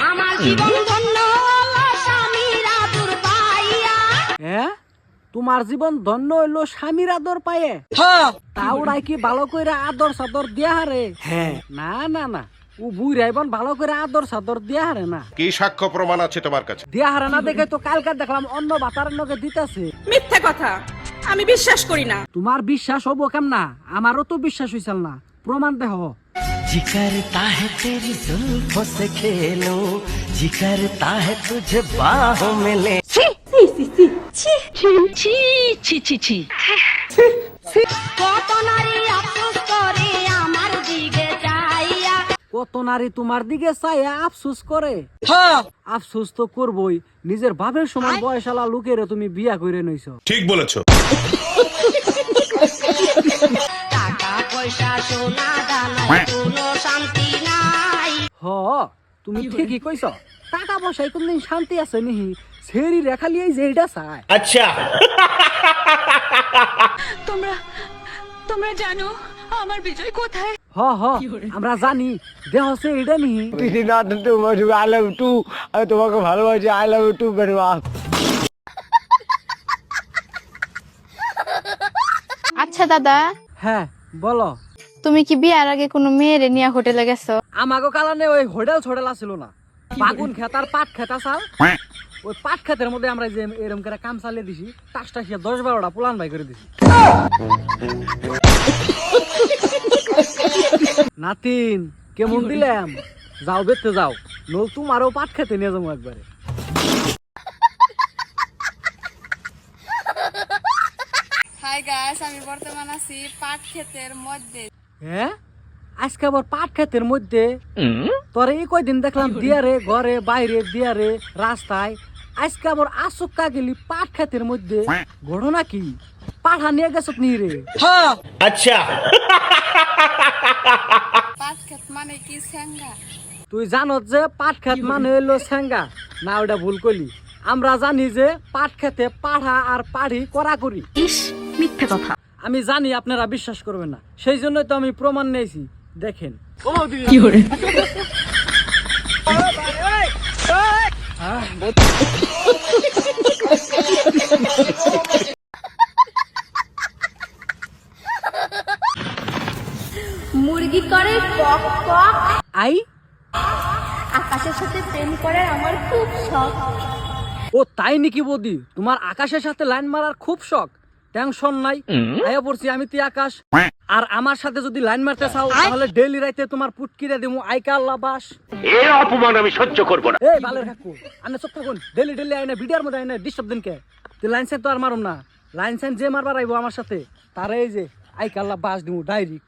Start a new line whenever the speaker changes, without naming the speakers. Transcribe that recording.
আমার জীবন ধন্য হলো স্বামীর আদর পাইয়া।
হ্যাঁ, তোমার জীবন ধন্য হইলো স্বামীর আদর পায়ে। তাও কি ভালো করে আদর সাদর দিয়া হারে?
হ্যাঁ।
না না না, ও বুড়াইবন ভালো করে আদর সাদর দিয়া হারে না।
কি সাক্ষ্য প্রমাণ আছে তোমার কাছে?
দিয়া হারে না দেখে তো কালকে দেখলাম অন্য বাতার নকে দিতেছে।
মিথ্যা কথা, আমি বিশ্বাস করি না।
তোমার বিশ্বাস হবো কেম না? আমারও তো বিশ্বাস হইছিল না, প্রমাণ দেহ।
जी करता है तेरी जुल्फों से खेलो, जी करता है तुझे बाहों में ले।
কত নারী আফসোস করে আমার দিকে চাইয়া।
কত নারী তোমার দিকে চাইয়া আফসোস করে। আফসোস তো করবই, নিজের বাপের সমান বয়সালা লোকের তুমি বিয়া করে নইছো।
ঠিক বলেছো।
টাকা পয়সা সোনা দানা কোনো শান্তি নাই।
হ, তুমি ঠিকই কইছ। টাকা পয়সায় কোনদিন শান্তি আছে নিহি? সেরি রেখা লিয়ে যেটা চায়।
তোমরা জানো আমার বিজয় কোথায়?
হ হ, আমরা জানি। দেহ সে এটা নিহি।
I love you too. আমি তোমাকে ভালোবাসি। I love you too very much.
আচ্ছা দাদা,
হ্যাঁ বলো।
তুমি কি বিয়ার আগে কোনো মেয়েরে নিয়ে হোটেলে গেছো?
আমাগো কালানে ওই হোটেল ছোটেল আছিল না, বাগুন খেত আর পাট খেতা চাল। ওই পাট খেতের মধ্যে আমরা যে এরকম করে কাম চালিয়ে দিছি, টাসটা খেয়ে 10-12টা পুলান ভাই করে দিছি। নাতিন কেমন দিলাম? যাও বেতে যাও, নল তোমারও পাট খেতে নিয়ে যাবো একবারে।
হাই গাইস, আমি বর্তমান আছি পাট ক্ষেতের মধ্যে।
হ্যাঁ, আজকে আবার পাট খেতের মধ্যে? তোর এই কয়দিন দেখলাম দিয়ারে ঘরে বাইরে দিয়ারে রাস্তায়, আজকে আবার আসুক্কা গেলি পাট খেতের মধ্যে। ঘটনা কি? পাঠা নিয়ে গেছ নি রে?
পাট ক্ষেত মানে কি সেঙ্গা?
তুই জানত যে পাট খেত মানে হইলো সেঙ্গা? না, ওটা ভুল করলি। আমরা জানি যে পাট খেতে পাঠা আর পাড়ি করা করি।
মিথ্যা কথা।
আমি জানি আপনারা বিশ্বাস করবেন না, সেই জন্যই তো আমি প্রমাণ নিয়েছি। দেখেন।
মুরগি করে কক কক,
আই,
আকাশের সাথে প্রেম করে আমার খুব শখ।
ও তাই নাকি বৌদি? তোমার আকাশের সাথে লাইন মারার খুব শখ? টেনশন নাই, আয়া পড়ছি আমি তুই আকাশ। আর আমার সাথে যদি লাইন মারতে চাও তাহলে ডেইলি রাইতে তোমার পুটকিরে দিমু। আইকা আল্লাহ বাস।
এই অপমান আমি সহ্য করব না।
এই বালের কাকু, আনে চুপ থাকুন। ডেইলি ডেইলি আইনা ভিডিওর মধ্যে আইনা ডিস্টার্ব দিন কে? তুই লাইন সাইন তো আর মারুম না। লাইন সাইন যে মারবার আইবো আমার সাথে, তারে এই যে আইকা আল্লাহ বাস দিমু ডাইরেক্ট।